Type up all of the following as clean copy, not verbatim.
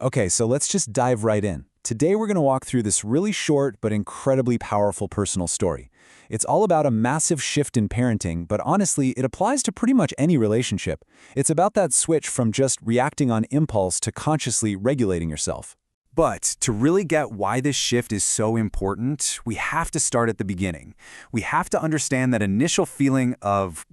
Okay, so let's just dive right in. Today we're going to walk through this really short but incredibly powerful personal story. It's all about a massive shift in parenting, but honestly, it applies to pretty much any relationship. It's about that switch from just reacting on impulse to consciously regulating yourself. But to really get why this shift is so important, we have to start at the beginning. We have to understand that initial feeling of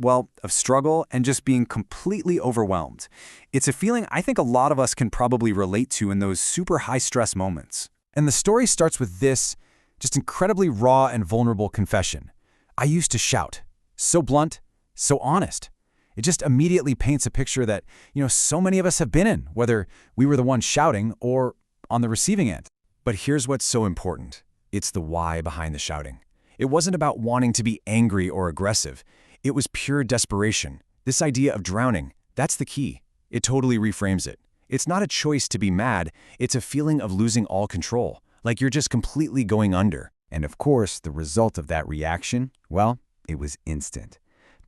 struggle and just being completely overwhelmed. It's a feeling I think a lot of us can probably relate to in those super high-stress moments. And the story starts with this just incredibly raw and vulnerable confession. I used to shout. So blunt, so honest. It just immediately paints a picture that, so many of us have been in, whether we were the ones shouting or on the receiving end. But here's what's so important. It's the why behind the shouting. It wasn't about wanting to be angry or aggressive. It was pure desperation. This idea of drowning, that's the key. It totally reframes it. It's not a choice to be mad, it's a feeling of losing all control, like you're just completely going under. And of course, the result of that reaction, well, it was instant.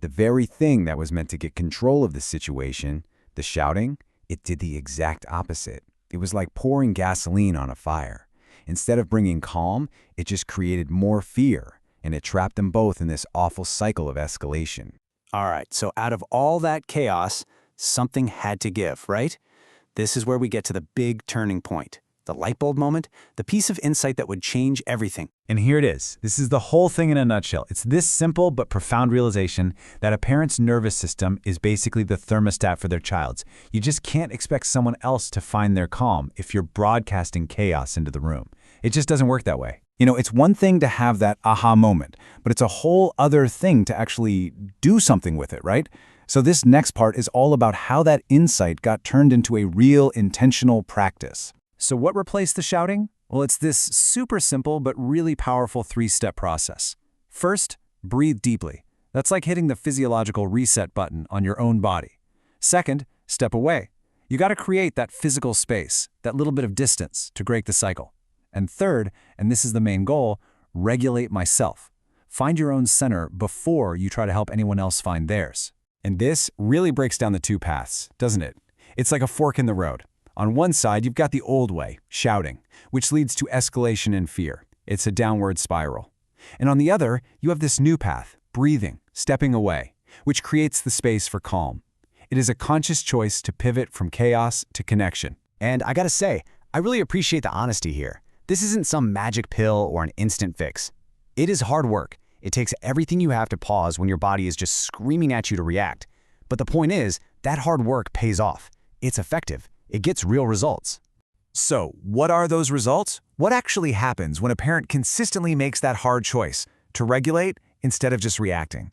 The very thing that was meant to get control of the situation, the shouting, it did the exact opposite. It was like pouring gasoline on a fire. Instead of bringing calm, it just created more fear, and it trapped them both in this awful cycle of escalation. All right, so out of all that chaos, something had to give, right? This is where we get to the big turning point. The light bulb moment, the piece of insight that would change everything. And here it is. This is the whole thing in a nutshell. It's this simple but profound realization that a parent's nervous system is basically the thermostat for their child's. You just can't expect someone else to find their calm if you're broadcasting chaos into the room. It just doesn't work that way. It's one thing to have that aha moment, but it's a whole other thing to actually do something with it, right? So this next part is all about how that insight got turned into a real intentional practice. So what replaced the shouting? Well, it's this super simple but really powerful three-step process. First, breathe deeply. That's like hitting the physiological reset button on your own body. Second, step away. You got to create that physical space, that little bit of distance to break the cycle. And third, and this is the main goal, regulate myself. Find your own center before you try to help anyone else find theirs. And this really breaks down the two paths, doesn't it? It's like a fork in the road. On one side, you've got the old way, shouting, which leads to escalation and fear. It's a downward spiral. And on the other, you have this new path, breathing, stepping away, which creates the space for calm. It is a conscious choice to pivot from chaos to connection. And I gotta say, I really appreciate the honesty here. This isn't some magic pill or an instant fix. It is hard work. It takes everything you have to pause when your body is just screaming at you to react. But the point is, that hard work pays off. It's effective. It gets real results. So, what are those results? What actually happens when a parent consistently makes that hard choice to regulate instead of just reacting?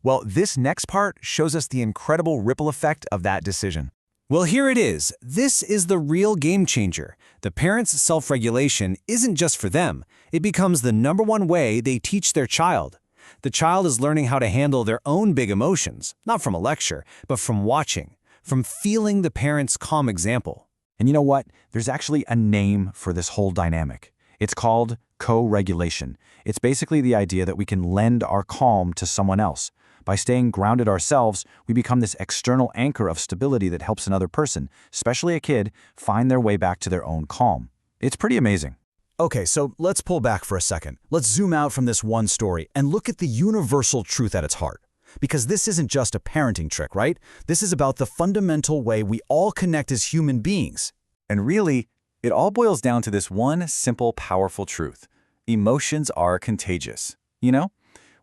Well, this next part shows us the incredible ripple effect of that decision. Well, here it is. This is the real game changer. The parent's self-regulation isn't just for them. It becomes the #1 way they teach their child. The child is learning how to handle their own big emotions, not from a lecture, but from watching, from feeling the parent's calm example. And you know what? There's actually a name for this whole dynamic. It's called co-regulation. It's basically the idea that we can lend our calm to someone else. By staying grounded ourselves, we become this external anchor of stability that helps another person, especially a kid, find their way back to their own calm. It's pretty amazing. Okay, so let's pull back for a second. Let's zoom out from this one story and look at the universal truth at its heart. Because this isn't just a parenting trick, right? This is about the fundamental way we all connect as human beings. And really, it all boils down to this one simple, powerful truth. Emotions are contagious.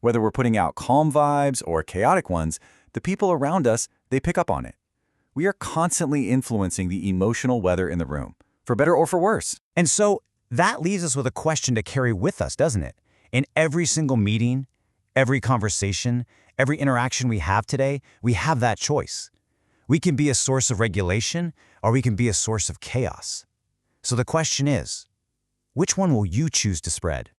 Whether we're putting out calm vibes or chaotic ones, the people around us, they pick up on it. We are constantly influencing the emotional weather in the room, for better or for worse. And so that leaves us with a question to carry with us, doesn't it? In every single meeting, every conversation, every interaction we have today, we have that choice. We can be a source of regulation, or we can be a source of chaos. So the question is, which one will you choose to spread?